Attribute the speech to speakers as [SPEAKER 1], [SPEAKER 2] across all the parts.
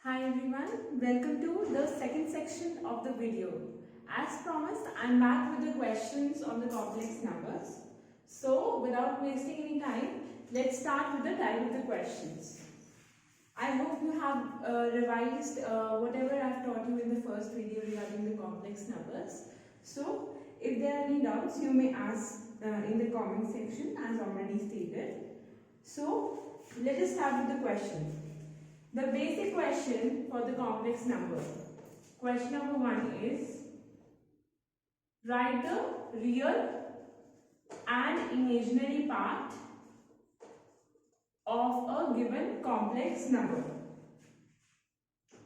[SPEAKER 1] Hi everyone, welcome to the second section of the video. As promised, I'm back with the questions on the complex numbers. So, without wasting any time, let's start with the type of the questions. I hope you have revised whatever I've taught you in the first video regarding the complex numbers. So, if there are any doubts, you may ask in the comment section as already stated. So, let us start with the question. The basic question for the complex number. Question number 1 is, write the real and imaginary part of a given complex number.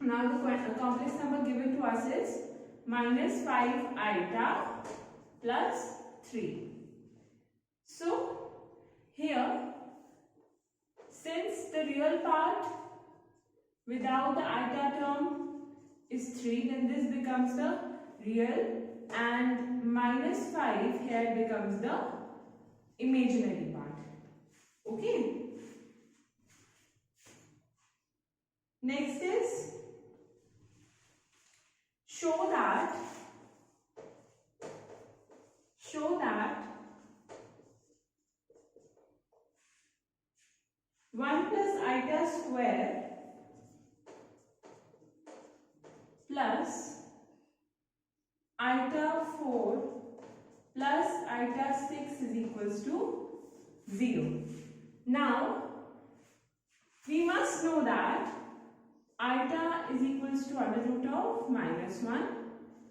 [SPEAKER 1] Now the complex number given to us is minus 5 iota plus 3. So here, since the real part without the iota term is 3, then this becomes the real and minus 5 here becomes the imaginary part. Okay. Next is show that 1 plus iota square plus iota 4 plus iota 6 is equals to 0. Now, we must know that iota is equals to under root of minus 1.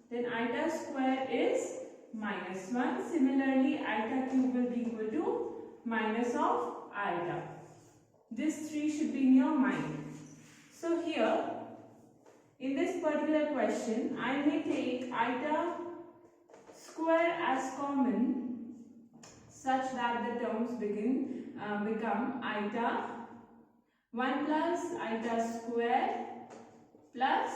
[SPEAKER 1] Then iota square is minus 1. Similarly, iota cube will be equal to minus of iota. This 3 should be in your mind. So here, in this particular question, I may take iota square as common such that the terms become iota 1 plus iota square plus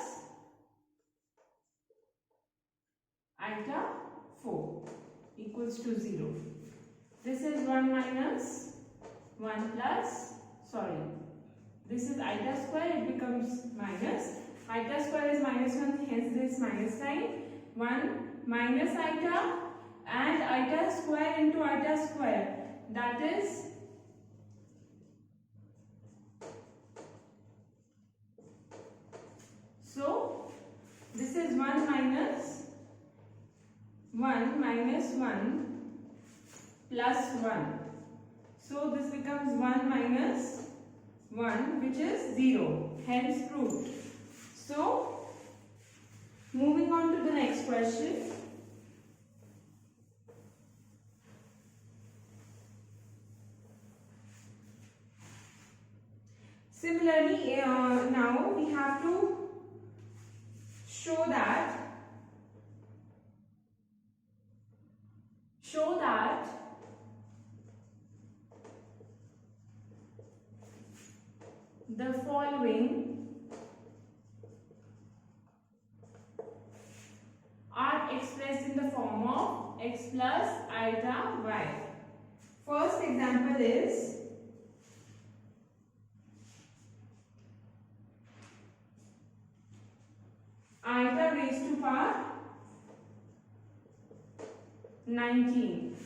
[SPEAKER 1] iota 4 equals to 0. This is 1 minus 1 plus, this is iota square, it becomes minus. Iota square is minus 1, hence this minus sign. 1 minus iota and iota square into iota square, that is so this is 1 minus 1 plus 1. So this becomes 1 minus 1, which is 0, hence proved. So, moving on to the next question. Similarly, now we have to show that the following are expressed in the form of x plus iota y. First example is iota raised to power 19.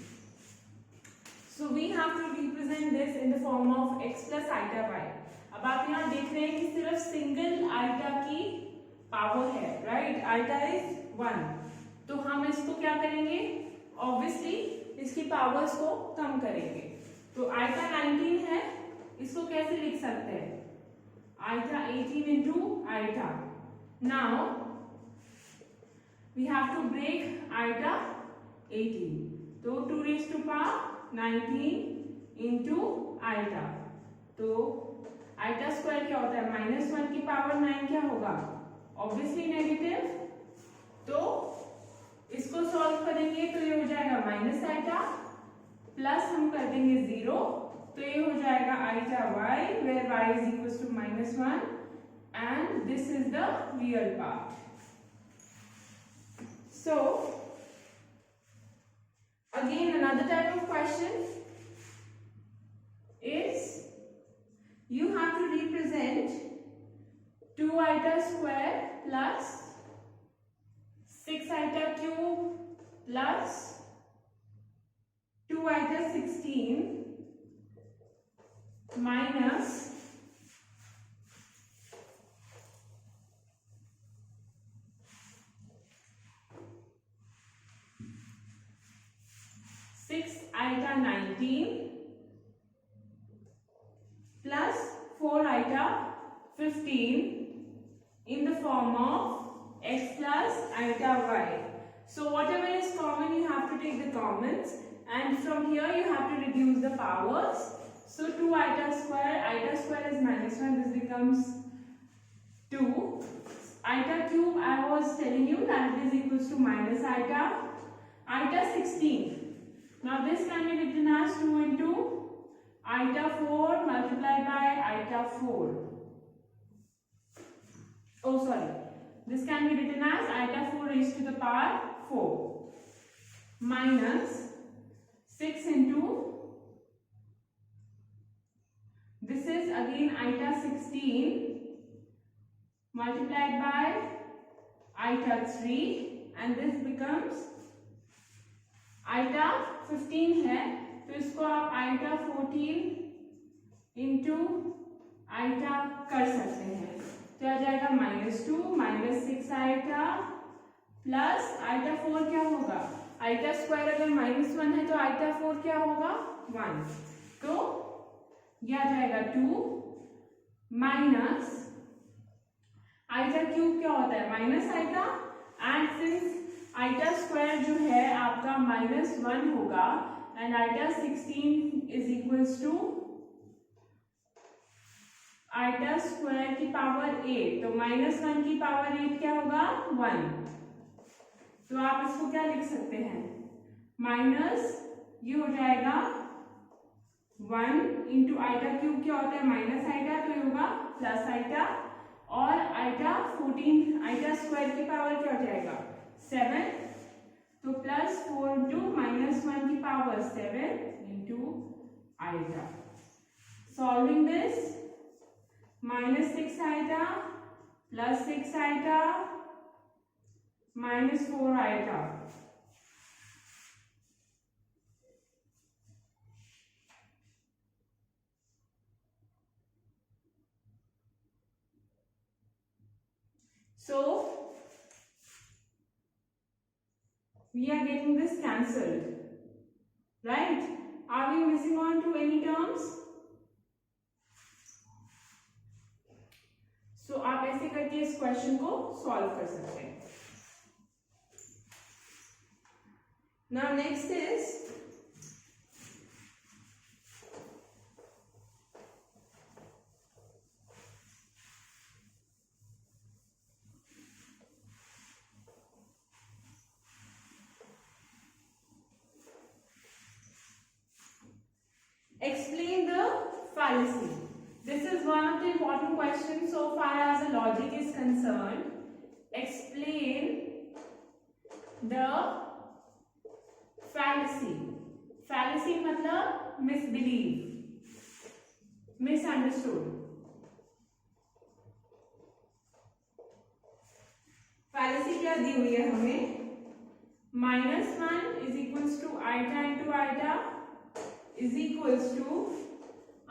[SPEAKER 1] So we have to represent this in the form of x plus iota y. अब आप यहाँ देख रहे हैं कि सिर्फ single iota की power है, राइट? आइटा इज 1, तो हम इसको क्या करेंगे? ऑब्वियसली इसकी पावर्स को कम करेंगे. तो आइटा 19 है, इसको कैसे लिख सकते हैं? Iota 18 into iota. Now we have to break iota 18. तो 2 raised to power 19 into iota. तो आइटा स्क्वायर क्या होता है? माइनस 1 की पावर 9 क्या होगा? Obviously negative. तो इसको सॉल्व करेंगे तो ये हो जाएगा माइनस आइटा प्लस हम कर देंगे 0, तो ये हो जाएगा iota y, where y is equal to minus 1 and this is the real part. So again, another type of question is you have to represent 2 iota square plus 6 iota cube plus 2 iota 16 minus 6 iota 19 plus 4 iota 15 in the form of x plus iota y. So whatever is common you have to take the commons, and from here you have to reduce the powers. So 2 iota square is minus 1, this becomes 2. Iota cube, I was telling you that it is equals to minus iota 16. Now this can be written as 2 into iota 4 multiplied by iota 4. Oh sorry, this can be written as iota 4 raised to the power 4 minus 6 into, this is again iota 16 multiplied by iota 3, and this becomes iota 15 है तो इसको आप iota 14 into iota कर सकते हैं, तो आ जाएगा -2 -6 iota plus iota 4 क्या होगा, iota स्क्वायर अगर -1 है तो iota 4 क्या होगा 1, तो ये आ जाएगा 2 माइनस iota क्यूब क्या होता है minus iota, and since iota square जो है आपका -1 होगा and iota 16 is equals to iota square की पावर 8, तो -1 की पावर 8 क्या होगा 1, तो आप इसको क्या लिख सकते हैं माइनस, ये हो जाएगा 1 इंटू iota क्यूब क्या होता है माइनस iota, तो ये होगा प्लस iota, और iota 14 iota स्क्वायर की पावर क्या हो जाएगा 7, तो प्लस 4 इंटू -1 की power 7 into iota. Solving this, -6 iota plus 6 iota minus 4 iota. So we are getting this cancelled, right? Are we missing on to any terms? So आप ऐसे करके इस क्वेश्चन को सॉल्व कर सकते हैं. Now next is explain the fallacy. This is one of the important questions so far as the logic is concerned. Explain the fallacy. Fallacy मतलब misbelief, misunderstood. Fallacy क्या दी हुई है हमें, -1 is equals to iota into iota is equals to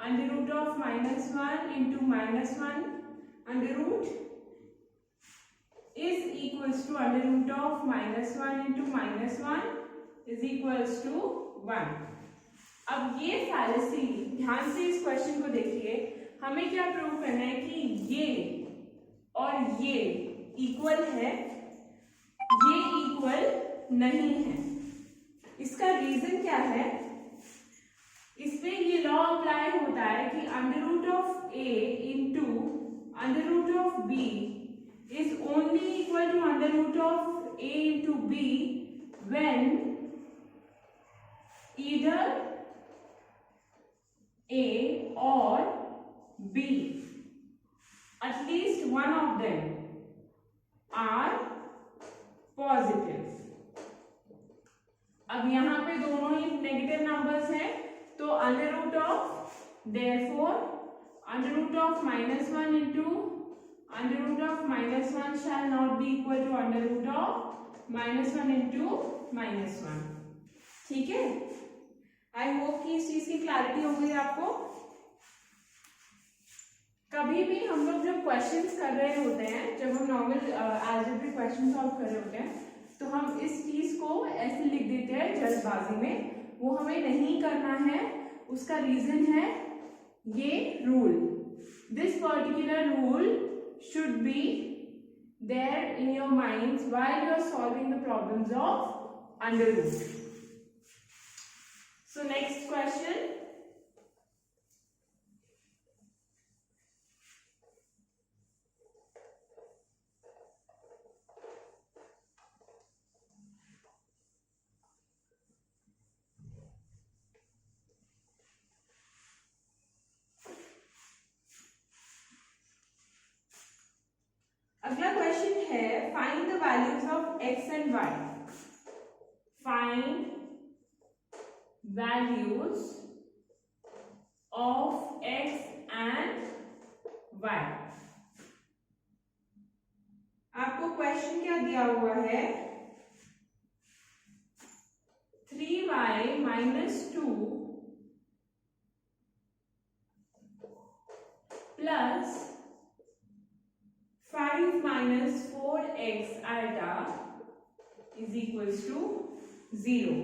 [SPEAKER 1] under root of -1 into -1 under root is equals to under root of -1 into -1 is equals to 1. अब ये fallacy, ध्यान से इस क्वेश्चन को देखिए, हमें क्या प्रूव करना है कि ये और ये इक्वल है, ये इक्वल नहीं है. इसका रीजन क्या है, इस पे ये लॉ अप्लाई होता है कि under root of A into under root of B is only equal to under root of A into B when either A और B at least one of them are positive. अब यहां पे दोनों ही negative numbers हैं, तो under root of therefore under root of -1 into under root of -1 shall not be equal to under root of -1 into -1। ठीक है, आई होप कि इस चीज की क्लैरिटी हो गई आपको। कभी भी हम लोग जब क्वेश्चंस कर रहे होते हैं, जब हम नॉर्मल अलजेब्रिक क्वेश्चन सॉल्व कर रहे होते हैं, तो हम इस चीज को ऐसे लिख देते हैं जल्दबाजी में, वो हमें नहीं करना है। उसका रीजन है ये rule, this particular rule should be there in your mind while you are solving the problems of under root. So next question, अगला क्वेश्चन है find the values of x and y। Find values of x and y। आपको question क्या दिया हुआ है, 3y - 2 plus 5 - 4x iota is equals to 0,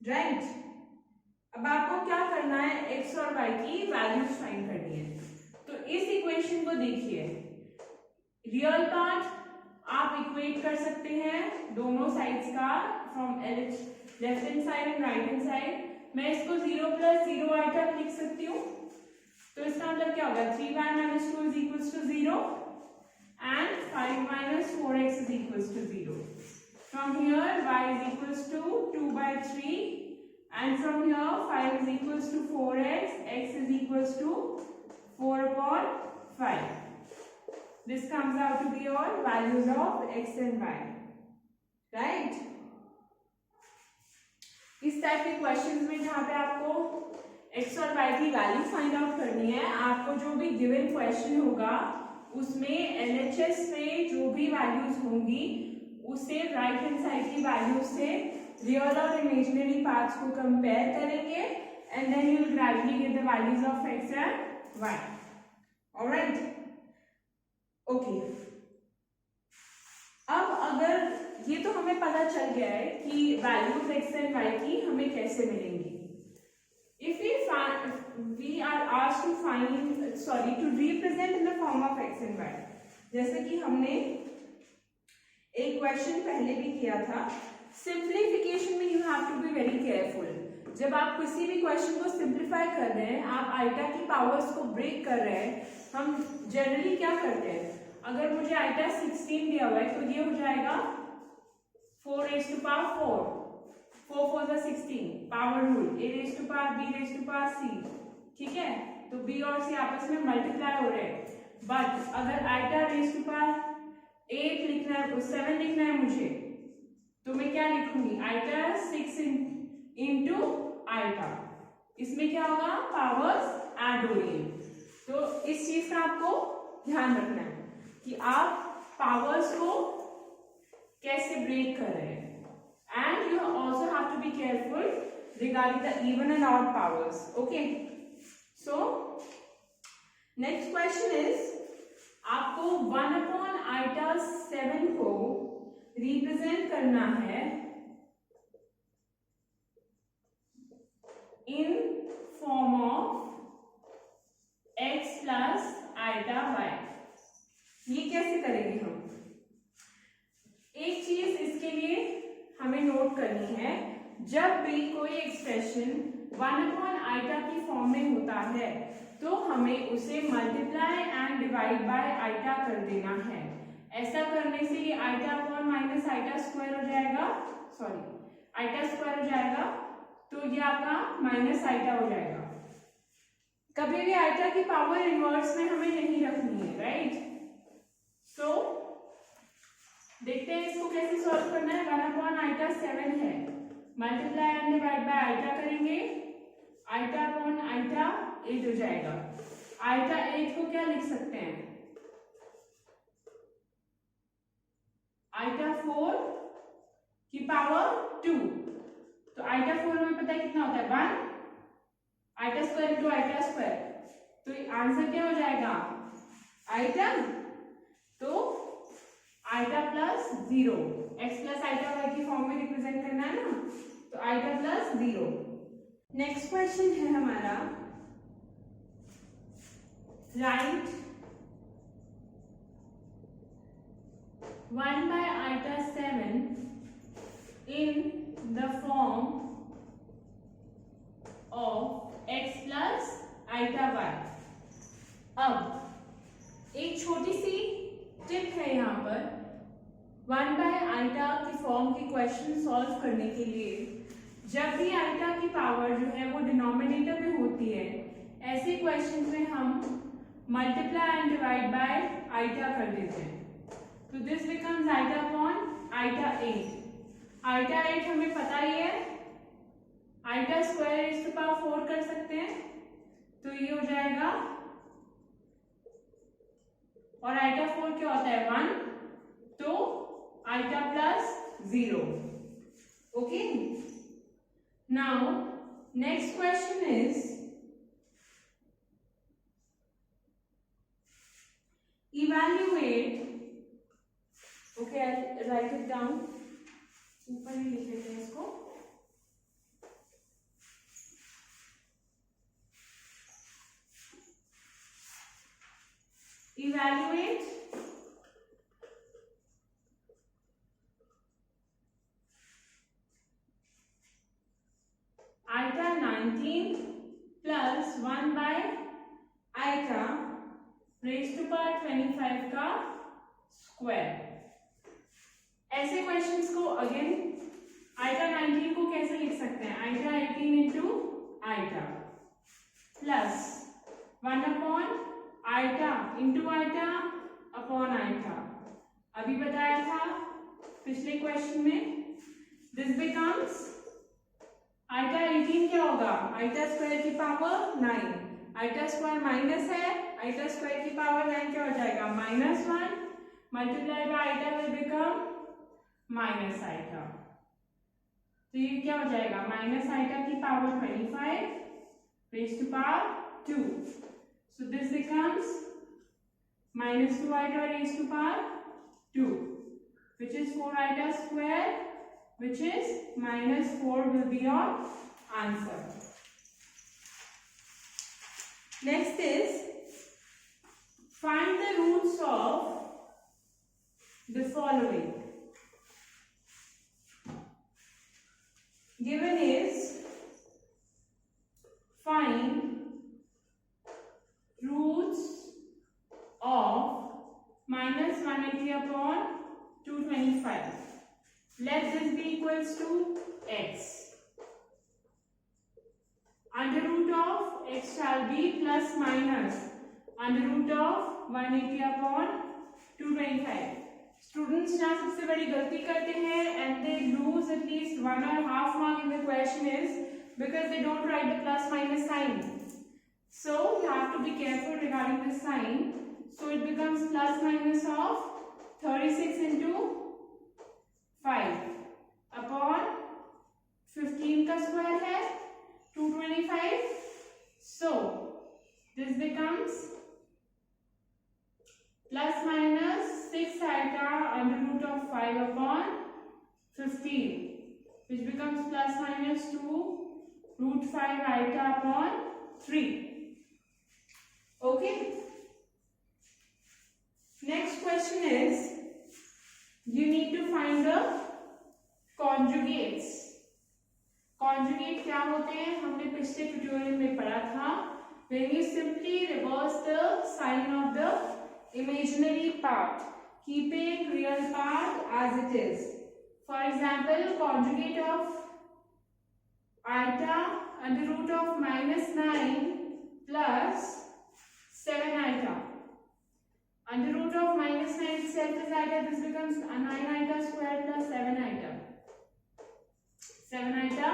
[SPEAKER 1] right. अब आपको क्या करना है, x और y की वैल्यूज फाइंड करनी है। तो इस इक्वेशन को देखिए, रियल पार्ट आप इक्वेट कर सकते हैं दोनों साइड्स का, from left hand side and right hand side. मैं इसको 0 + 0 आइटा लिख सकती हूँ। तो इसका मतलब क्या होगा, 3y - 2 is equals to 0 and 5 - 4x is equals to 0. From here y is equals to 2/3 and from here 5 is equals to 4x, x is equals to 4/5. This comes out to be your values of x and y, right? इस type के questions में जहाँ पे आपको x और y की value find out करनी है, आपको जो भी गिवन क्वेश्चन होगा उसमें LHS में जो भी वैल्यूज होंगी उससे राइट हैंड साइड की वैल्यूज से रियल और इमेजिनरी पार्ट्स को कंपेयर करेंगे and then you will gradually get the values of x and y। Alright, okay. अब अगर ये तो हमें पता चल गया है कि वैल्यूज x एंड y की हमें कैसे मिलेंगी। If we are asked to represent in the form of x and y, जैसे कि हमने एक क्वेश्चन पहले भी किया था, सिंप्लीफिकेशन में you have to be very careful. जब आप किसी भी क्वेश्चन को सिंप्लीफाई कर रहे हैं, आप आइटा की पावर्स को ब्रेक कर रहे हैं, हम जनरली क्या करते हैं, अगर मुझे आइटा 16 दिया हुआ है तो ये हो जाएगा 4 4 4 = 16 पावर रूल, a⁻b c, ठीक है। तो b और c आपस में मल्टीप्लाई हो रहे हैं, बट अगर आइटा (8) लिखना है, 7 लिखना है मुझे, तो मैं क्या लिखूंगी, आइटा 6 इंटू आइटा। इसमें क्या होगा, पावर्स ऐड हो रही है। तो इस चीज का आपको ध्यान रखना है कि आप पावर्स को कैसे ब्रेक कर रहे हैं। And you also have to be careful regarding the even and odd powers. Okay. So next question is, आपको 1/i7 को रिप्रेजेंट करना है in form of x plus iota y। ये कैसे करेंगे हम? एक चीज इसके लिए हमें नोट करनी है, जब भी कोई एक्सप्रेशन 1/i की फॉर्म में होता है तो हमें उसे multiply and divide by iota कर देना है। ऐसा करने से ये आइटा/-आइटा² हो जाएगा, आइटा² हो जाएगा, तो ये आपका माइनस आइटा हो जाएगा। कभी भी आइटा की पावर इनवर्स में हमें नहीं रखनी है, राइट। सो देखते हैं इसको कैसे सॉल्व करना है। 1/i7 है, multiply and divide by iota करेंगे, आइटा/आइटा 8 हो जाएगा। आइटा 8 को क्या लिख सकते हैं, आइटा 4 की पावर 2। तो आइटा 4 में पता है कितना होता है 1, iota square into iota square, तो आंसर क्या हो जाएगा आइटा, तो iota plus 0, x plus iota y की फॉर्म में रिप्रेजेंट करना है ना, तो आइटा प्लस 0। नेक्स्ट क्वेश्चन है हमारा, right 1 by iota 7 in the form of x plus iota y। अब एक छोटी सी टिप है यहाँ पर, 1 by iota की फॉर्म की क्वेश्चन सॉल्व करने के लिए जब भी आइटा की पावर जो है वो डिनोमिनेटर में होती है, ऐसे क्वेश्चन में हम multiply and divide by iota कर देते हैं। तो this becomes iota upon iota 8। Iota 8 हमें पता ही है, iota square is to power 4 कर सकते हैं, तो ये हो जाएगा, और आइटा 4 क्या होता है 1, तो iota plus 0। Okay, now next question is evaluate, okay, I'll write it down, ऊपर ही लिख लेते हैं इसको। evaluate iota 19 plus 1 by iota raised to power 25 का स्क्वायर। ऐसे क्वेश्चंस को अगेन आइटा 19 को कैसे लिख सकते हैं, iota 18 into iota plus 1 upon iota into iota upon iota, अभी बताया था पिछले क्वेश्चन में। दिस बिकम्स आइटा 18 क्या होगा, आइटा स्क्वायर की पावर 9, आइटा स्क्वायर माइनस है, आइटा स्क्वायर की पावर 9 क्या हो जाएगा -1 multiply by iota will become minus iota, तो ये क्या हो जाएगा माइनस आइटा की power 25 raise to power 2, so this becomes -2 iota raised to power 2, which is 4 iota square, which is -4 will be your answer. Next is find the roots of the following. Given is find roots of -180 upon 225. Let this be equals to x. Under root of x shall be plus minus under root of 180 upon 225. Students यहाँ सबसे बड़ी गलती करते हैं and they lose at least 1.5 mark in the question is because they don't write the plus minus sign. So you have to be careful regarding the sign. So it becomes plus minus of 36 into 5 upon 15 का square है 225. So this becomes plus minus 6 iota under root of 5 upon 15, which becomes plus minus 2 root 5 iota upon 3. Okay. Next question is you need to find the conjugates. Conjugate क्या होते हैं हमने पिछले tutorial में पढ़ा था, when you simply reverse the sign of the imaginary part, keeping real part as it is. For example, conjugate of iota under root of -9 plus 7 iota. Under root of -9 itself is iota, this becomes 9 iota square plus 7 iota. 7 iota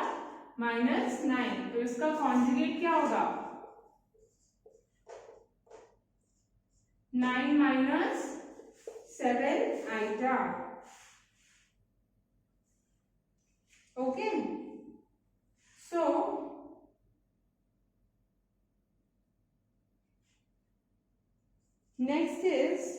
[SPEAKER 1] minus 9, तो इसका conjugate क्या होगा 9 minus 7 iota. Okay, so next is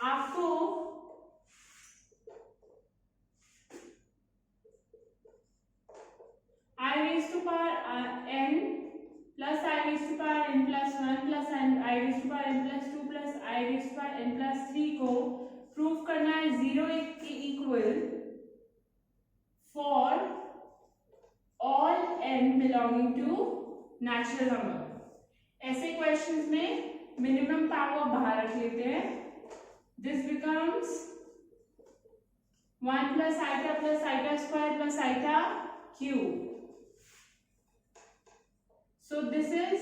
[SPEAKER 1] आपको I raised to power n plus I raised to power n plus 1 plus I raised to power n plus 2 plus I raised to power n plus 3 को prove करना है 0 के equal for all n belonging to natural number. ऐसे questions में minimum power बाहर रख लेते हैं। This becomes 1 plus iota square plus iota cube. So this is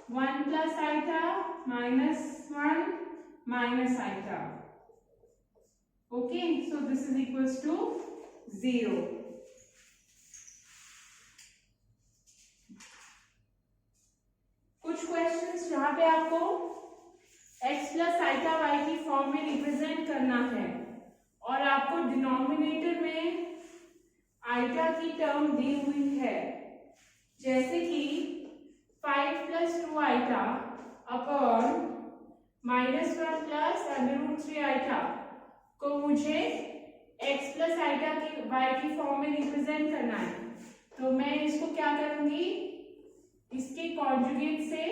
[SPEAKER 1] 1 plus iota minus 1 minus iota. Okay, so this is equals to 0. कुछ questions जहां पे आपको x plus iota y की फॉर्म में रिप्रेजेंट करना है और आपको डिनोमिनेटर में आइटा की टर्म दी हुई है, जैसे कि 5 plus 2 iota upon -1 plus √3 iota को मुझे x plus iota की y की फॉर्म में रिप्रेजेंट करना है। तो मैं इसको क्या करूंगी, इसके कॉन्जुगेट से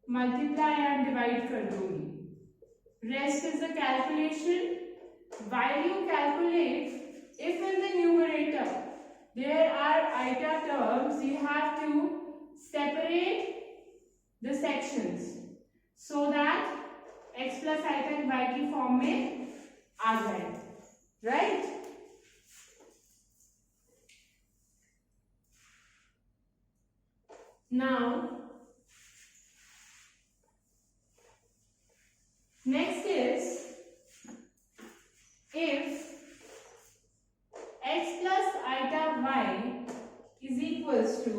[SPEAKER 1] मल्टीप्लाई एंड डिवाइड कर दूंगी। Rest is the calculation. While you calculate, if in the numerator there are iota terms, you have to separate the sections so that x plus iota y की form में आ जाए, right? Now next is if x plus iota y is equals to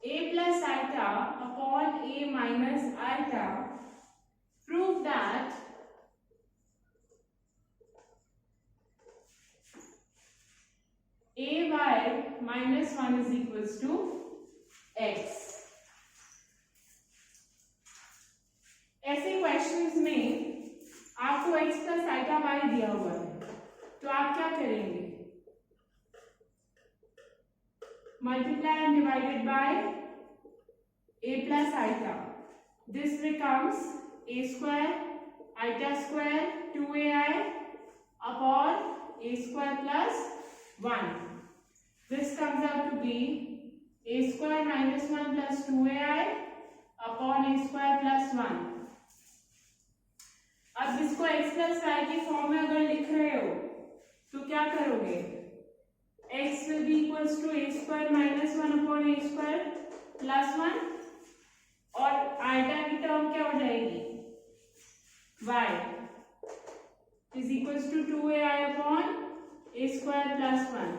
[SPEAKER 1] a plus iota upon a minus iota, prove that ay minus 1 is equals to x। ऐसे questions में आपको x plus iota y दिया हुआ है, तो आप क्या करेंगे, multiply and divided by a plus iota. This becomes a square iota square 2ai upon a square plus 1. This comes out to be a square minus 1 plus 2ai upon a square plus 1. अब इसको x plus y की form में अगर लिख रहे हो तो क्या करोगे, x will be equals to a square minus 1 upon a square plus 1 और आइटा की टर्म क्या हो जाएगी, y is equals to 2ai upon a square plus 1।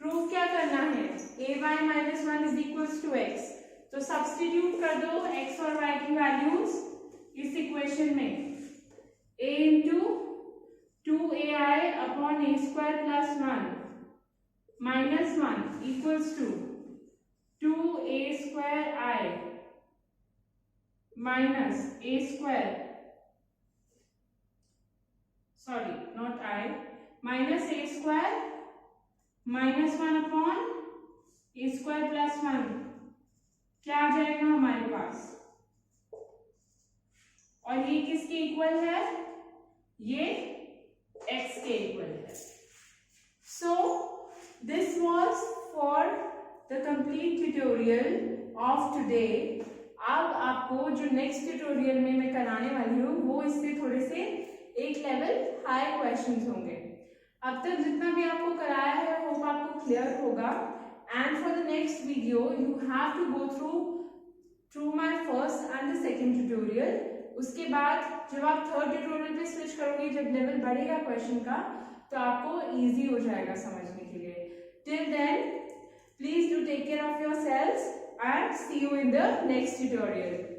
[SPEAKER 1] Proof क्या करना है, ay minus 1 is equals to x, तो सब्स्टिट्यूट कर दो x और y की वैल्यूज इस इक्वेशन में, a into 2ai upon a square plus 1 minus 1 equals to 2a square I minus a square, sorry not I, minus a square minus 1 upon a square plus 1 क्या आ जाएगा हमारे पास, और ये किसके इक्वल है, ये x के इक्वल है। So this was for the complete tutorial of today। अब आपको जो नेक्स्ट ट्यूटोरियल में मैं कराने वाली हूँ वो इससे थोड़े से एक लेवल हाई क्वेश्चंस होंगे। अब तक जितना भी आपको कराया है होप आपको क्लियर होगा, and for the next video you have to go through my first and the second tutorial. उसके बाद जब आप थर्ड ट्यूटोरियल पे स्विच करोगे, जब लेवल बढ़ेगा क्वेश्चन का, तो आपको इजी हो जाएगा समझने के लिए. Till then please do take care of yourselves and see you in the next tutorial.